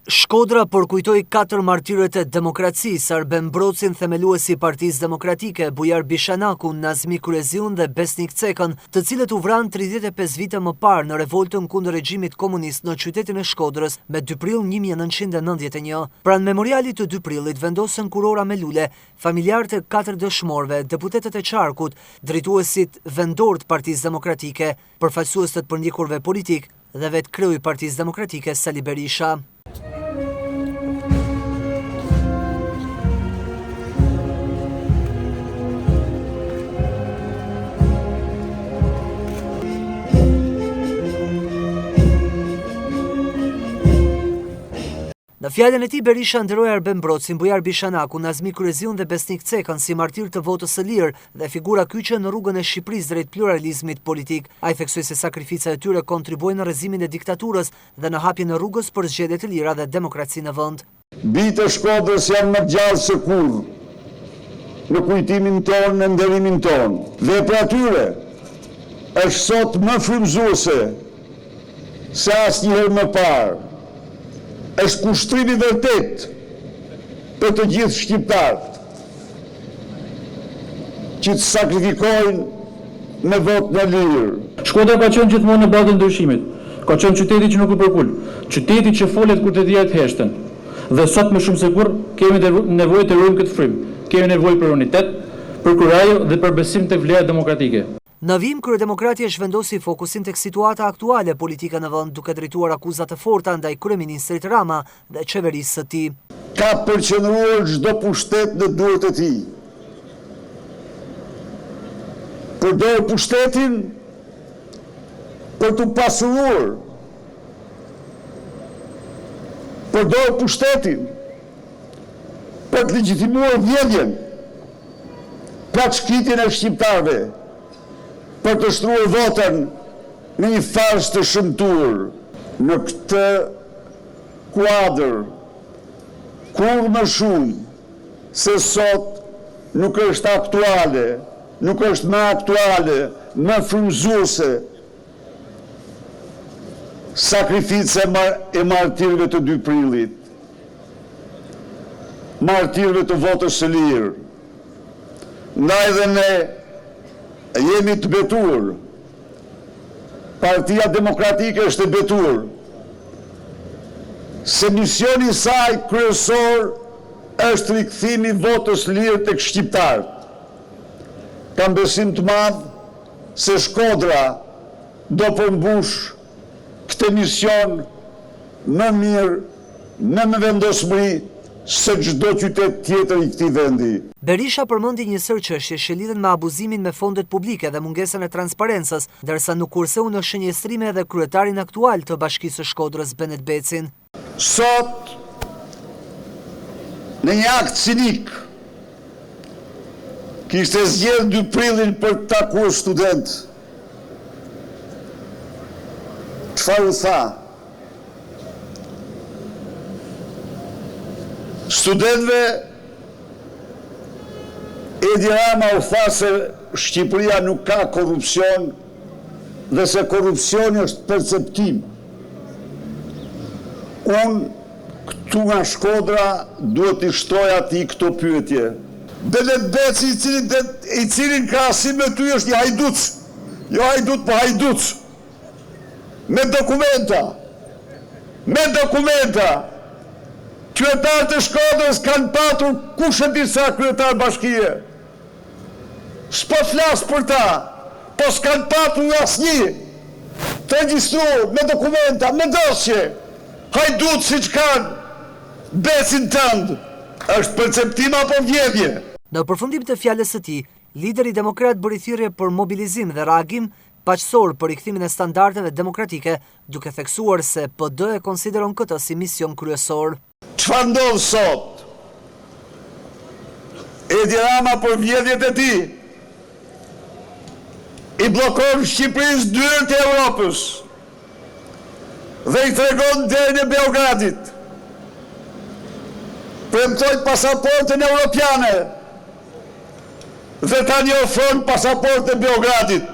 Shkodra përkujtoi 4 martirët e demokracisë, Arben Brocin, themeluesi i Partisë Demokratike, Bujar Bishanaku, Nazmi Kureziun dhe Besnik Cekën, të cilët u vranë 35 vite më parë në revoltën kundër regjimit komunist në qytetin e Shkodrës me 2 prill 1991. Pranë memorialit të 2 prillit vendosën kurora me lule, familjarët e 4 dëshmorëve, deputetët e qarkut, drejtuesit vendor të Partisë Demokratike, përfaqësues të përndjekurve politik dhe vetë kreu i Partisë Demokratike Sali Berisha. Në fjalën e tij Berisha nderoi Arben Brocin, Bujar Bishanaku, Nazmi Kureziun dhe Besnik Cekën si martir të votës së lirë dhe figura kyçe në rrugën e Shqipërisë drejt pluralizmit politik. Ai theksoi se sakrificat e tyre kontribuojnë në rrezimin e diktaturës dhe në hapjen e rrugës për zgjedhje të lira dhe demokraci në vend. Bijtë e Shkodrës janë më gjallë se kurrë në kujtimin tonë, në nderimin tonë. Vepra tyre është sot më frymëzuese se asnjëherë më parë. Është kushtrimi vërtet për të gjithë shqiptarët që të sakrifikojnë me votë në lirë. Shkodra ka qenë gjithmonë në bazën e ndryshimit. Ka qenë qyteti që nuk u përkul, qyteti që folet kur të dhjetë heshtën. Dhe sot më shumë se kur kemi nevojë të ruajmë këtë frymë. Kemi nevojë për unitet, për kurajo dhe për besim tek vlerat demokratike. Në vim, Kryedemokratia zhvendosi fokusin tek situata aktuale politike në vend, duke drejtuar akuzat të forta ndaj kryeministrit Rama dhe qeverisë së tij. Ka përqendruar çdo pushtet në duart e tij. Përdor pushtetin për të pasuruar. Përdor pushtetin për të legjitimuar vjedhjen, plaçkitjen e shqiptarëve, për të shtruar votën në një farsë të shëmtuar. Në këtë kuadër, kur më shumë se sot nuk është aktuale, nuk është më aktuale, më frymëzuese sakrifica e martirëve të 2 prillit, martirëve të votës së lirë. Ndaj dhe ne jemi të betur, Partia Demokratike është e betur, se misioni i saj kryesor është rikthimi votës lirë tek shqiptarët. Kam besim të madh se Shkodra do përmbush këtë mision më mirë, me vendosmëri se çdo qytet tjetër i këtij vendi. Berisha përmendi një sër çështje që lidhen me abuzimin me fondet publike dhe mungesën e transparencës, ndërsa nuk kurseu në shënjestrime edhe kryetarin aktual të Bashkisë së Shkodrës Benet Becin. Sot, në një akt cinik, kishte zgjedhur 2 prillin për të takuar student. Çfarë u tha? Studentëve Edi Rama u tha se Shqipëria nuk ka korrupsion dhe se korrupsioni është perceptim. Unë këtu nga Shkodra duhet t'i shtoj atij këto pyetje. Benet Beci i cilin krahasim me ty është një hajduc. Jo hajdut, po hajduc. Me dokumenta. Me dokumenta. Kryetarët e Shkodrës kanë patur kush e di sa kryetar bashkie. S'po flas për ta, po s'kanë patur asnjë. Të regjistruar me dokumenta, me dosje. Hajdut siç kanë Becin tënd. Është perceptim apo vjedhje? Në përfundim të fjalës së tij, lideri demokrat bëri thirrje për mobilizim dhe reagim paqësor për rikthimin e standardeve demokratike, duke theksuar se PD e konsideron këtë si mision kryesor. Çfarë ndodh sot? Edi Rama për vjedhjet e tij i bllokon Shqipërisë dyert e Europës dhe i tregon derën e Beogradit. Premtoi pasaportën europiane dhe tani ofron pasaportën e Beogradit.